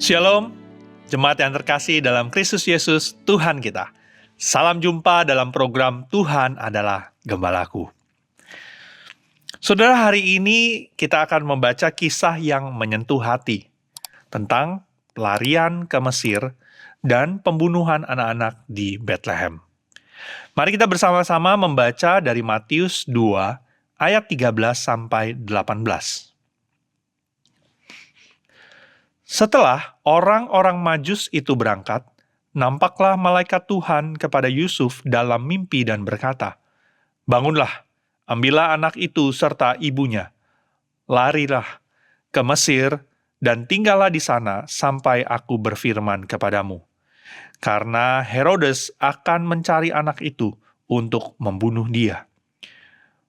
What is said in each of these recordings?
Shalom, jemaat yang terkasih dalam Kristus Yesus, Tuhan kita. Salam jumpa dalam program Tuhan adalah Gembalaku. Saudara, hari ini kita akan membaca kisah yang menyentuh hati tentang pelarian ke Mesir dan pembunuhan anak-anak di Bethlehem. Mari kita bersama-sama membaca dari Matius 2 ayat 13 sampai 18. Setelah orang-orang Majus itu berangkat, nampaklah malaikat Tuhan kepada Yusuf dalam mimpi dan berkata, "Bangunlah, ambillah anak itu serta ibunya, larilah ke Mesir dan tinggallah di sana sampai aku berfirman kepadamu. Karena Herodes akan mencari anak itu untuk membunuh dia."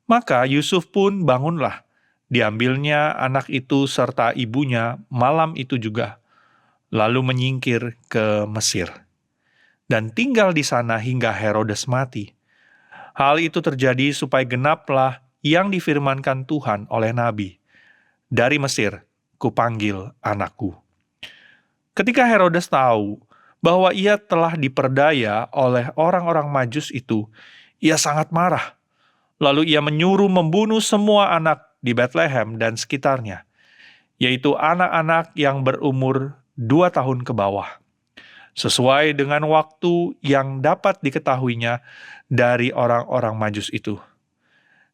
Maka Yusuf pun bangunlah. Diambilnya anak itu serta ibunya malam itu juga, lalu menyingkir ke Mesir, dan tinggal di sana hingga Herodes mati. Hal itu terjadi supaya genaplah yang difirmankan Tuhan oleh Nabi, "Dari Mesir kupanggil anakku." Ketika Herodes tahu bahwa ia telah diperdaya oleh orang-orang Majus itu, ia sangat marah. Lalu ia menyuruh membunuh semua anak di Bethlehem dan sekitarnya, yaitu anak-anak yang berumur 2 tahun ke bawah, sesuai dengan waktu yang dapat diketahuinya dari orang-orang Majus itu.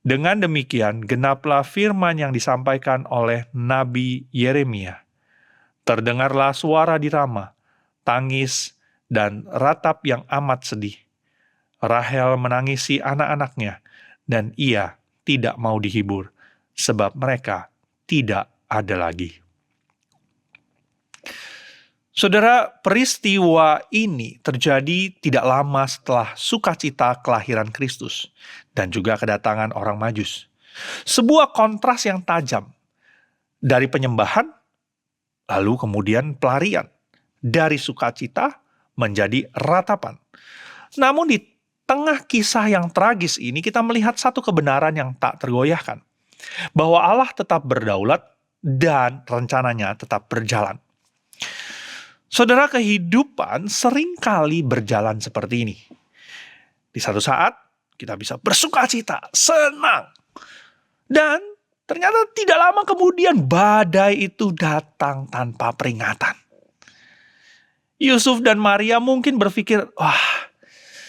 Dengan demikian, genaplah firman yang disampaikan oleh Nabi Yeremia. Terdengarlah suara di Rama, tangis dan ratap yang amat sedih. Rahel menangisi anak-anaknya, dan ia tidak mau dihibur, sebab mereka tidak ada lagi. Saudara, peristiwa ini terjadi tidak lama setelah sukacita kelahiran Kristus dan juga kedatangan orang Majus. Sebuah kontras yang tajam dari penyembahan, lalu kemudian pelarian, dari sukacita menjadi ratapan. Namun di tengah kisah yang tragis ini, kita melihat satu kebenaran yang tak tergoyahkan, bahwa Allah tetap berdaulat dan rencananya tetap berjalan. Saudara, kehidupan seringkali berjalan seperti ini. Di satu saat, kita bisa bersukacita, senang. Dan ternyata tidak lama kemudian badai itu datang tanpa peringatan. Yusuf dan Maria mungkin berpikir,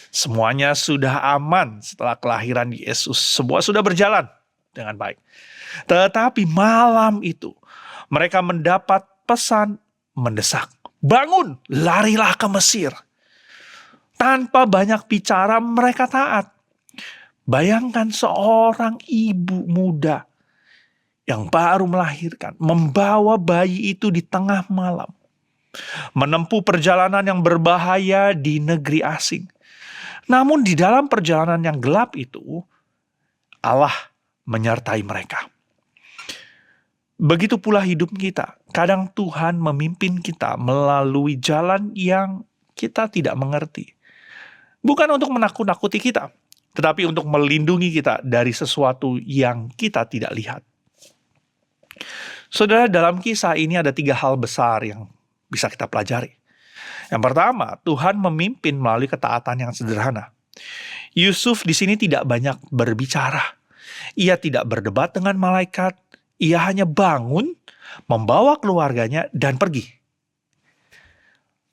semuanya sudah aman setelah kelahiran Yesus. Semua sudah berjalan dengan baik. Tetapi malam itu, mereka mendapat pesan mendesak. "Bangun, larilah ke Mesir." Tanpa banyak bicara, mereka taat. Bayangkan seorang ibu muda yang baru melahirkan, membawa bayi itu di tengah malam, menempuh perjalanan yang berbahaya di negeri asing. Namun di dalam perjalanan yang gelap itu, Allah menyertai mereka. Begitu pula hidup kita. Kadang Tuhan memimpin kita melalui jalan yang kita tidak mengerti. Bukan untuk menakut-nakuti kita, tetapi untuk melindungi kita dari sesuatu yang kita tidak lihat. Saudara, dalam kisah ini ada 3 hal besar yang bisa kita pelajari. Yang pertama, Tuhan memimpin melalui ketaatan yang sederhana. Yusuf di sini tidak banyak berbicara. Ia tidak berdebat dengan malaikat. Ia hanya bangun, membawa keluarganya, dan pergi.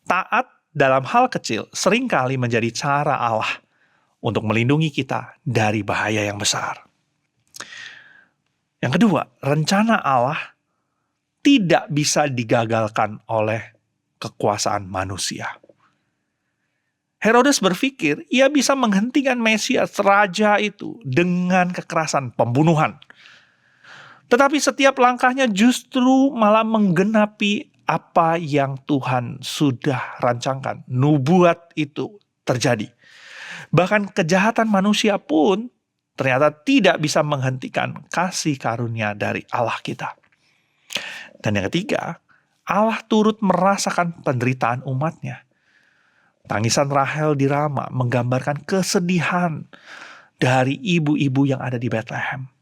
Taat dalam hal kecil seringkali menjadi cara Allah untuk melindungi kita dari bahaya yang besar. Yang kedua, rencana Allah tidak bisa digagalkan oleh kekuasaan manusia. Herodes berpikir ia bisa menghentikan Mesias, raja itu, dengan kekerasan pembunuhan. Tetapi setiap langkahnya justru malah menggenapi apa yang Tuhan sudah rancangkan. Nubuat itu terjadi. Bahkan kejahatan manusia pun ternyata tidak bisa menghentikan kasih karunia dari Allah kita. Dan yang ketiga, Allah turut merasakan penderitaan umatnya. Tangisan Rahel di Rama menggambarkan kesedihan dari ibu-ibu yang ada di Bethlehem.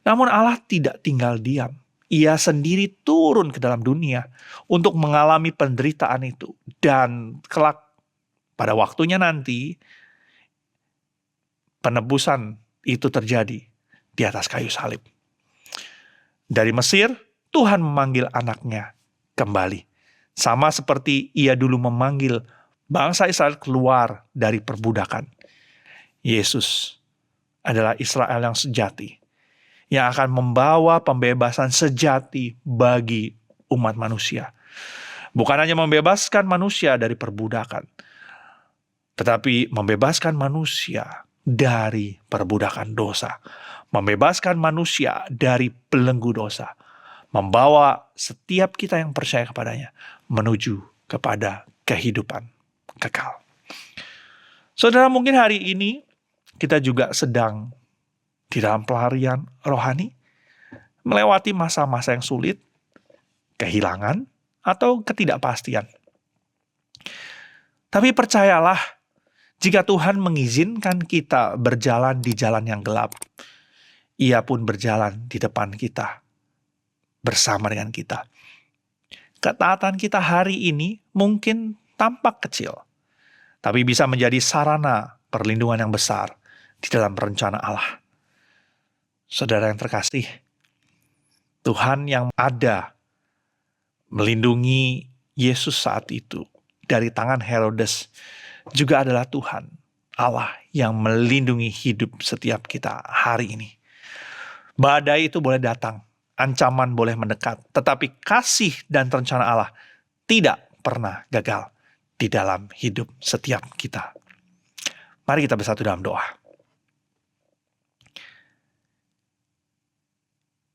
Namun Allah tidak tinggal diam. Ia sendiri turun ke dalam dunia untuk mengalami penderitaan itu. Dan kelak pada waktunya nanti, penebusan itu terjadi di atas kayu salib. Dari Mesir, Tuhan memanggil anaknya kembali. Sama seperti ia dulu memanggil bangsa Israel keluar dari perbudakan. Yesus adalah Israel yang sejati, yang akan membawa pembebasan sejati bagi umat manusia. Bukan hanya membebaskan manusia dari perbudakan, tetapi membebaskan manusia dari perbudakan dosa. Membebaskan manusia dari belenggu dosa. Membawa setiap kita yang percaya kepadanya menuju kepada kehidupan kekal. Saudara, mungkin hari ini kita juga sedang di dalam pelarian rohani, melewati masa-masa yang sulit, kehilangan, atau ketidakpastian. Tapi percayalah, jika Tuhan mengizinkan kita berjalan di jalan yang gelap, Ia pun berjalan di depan kita, bersama dengan kita. Ketaatan kita hari ini mungkin tampak kecil, tapi bisa menjadi sarana perlindungan yang besar di dalam rencana Allah. Saudara yang terkasih, Tuhan yang ada melindungi Yesus saat itu dari tangan Herodes juga adalah Tuhan Allah yang melindungi hidup setiap kita hari ini. Badai itu boleh datang, ancaman boleh mendekat, tetapi kasih dan rencana Allah tidak pernah gagal di dalam hidup setiap kita. Mari kita bersatu dalam doa.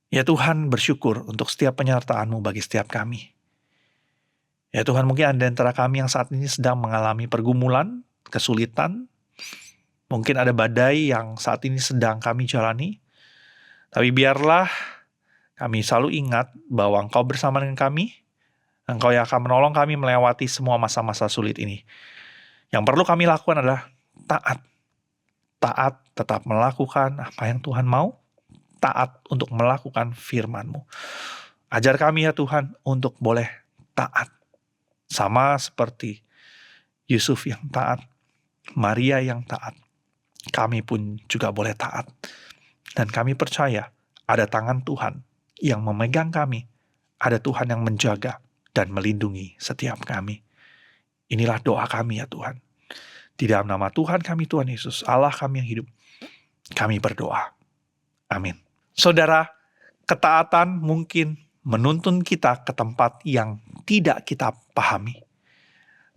Ya Tuhan, bersyukur untuk setiap penyertaan-Mu bagi setiap kami. Ya Tuhan, mungkin ada di antara kami yang saat ini sedang mengalami pergumulan, kesulitan. Mungkin ada badai yang saat ini sedang kami jalani. Tapi biarlah kami selalu ingat bahwa Engkau bersama dengan kami. Engkau yang akan menolong kami melewati semua masa-masa sulit ini. Yang perlu kami lakukan adalah taat. Taat tetap melakukan apa yang Tuhan mau. Taat untuk melakukan firman-Mu. Ajar kami ya Tuhan untuk boleh taat. Sama seperti Yusuf yang taat, Maria yang taat. Kami pun juga boleh taat. Dan kami percaya ada tangan Tuhan yang memegang kami. Ada Tuhan yang menjaga dan melindungi setiap kami. Inilah doa kami ya Tuhan. Di dalam nama Tuhan kami, Tuhan Yesus, Allah kami yang hidup, kami berdoa. Amin. Saudara, ketaatan mungkin menuntun kita ke tempat yang tidak kita pahami.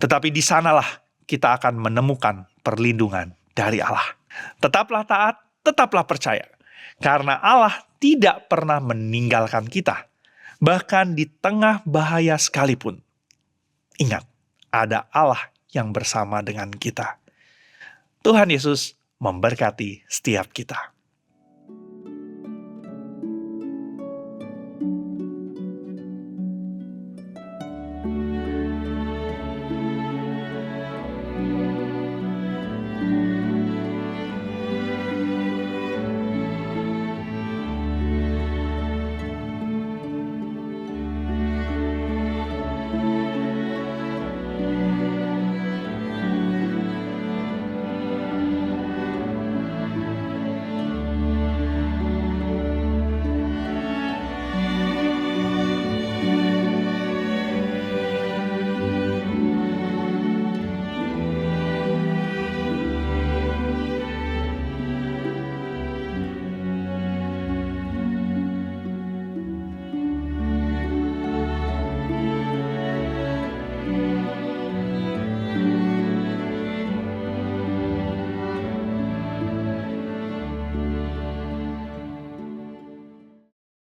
Tetapi di sanalah kita akan menemukan perlindungan dari Allah. Tetaplah taat, tetaplah percaya. Karena Allah tidak pernah meninggalkan kita. Bahkan di tengah bahaya sekalipun. Ingat, ada Allah yang bersama dengan kita. Tuhan Yesus memberkati setiap kita.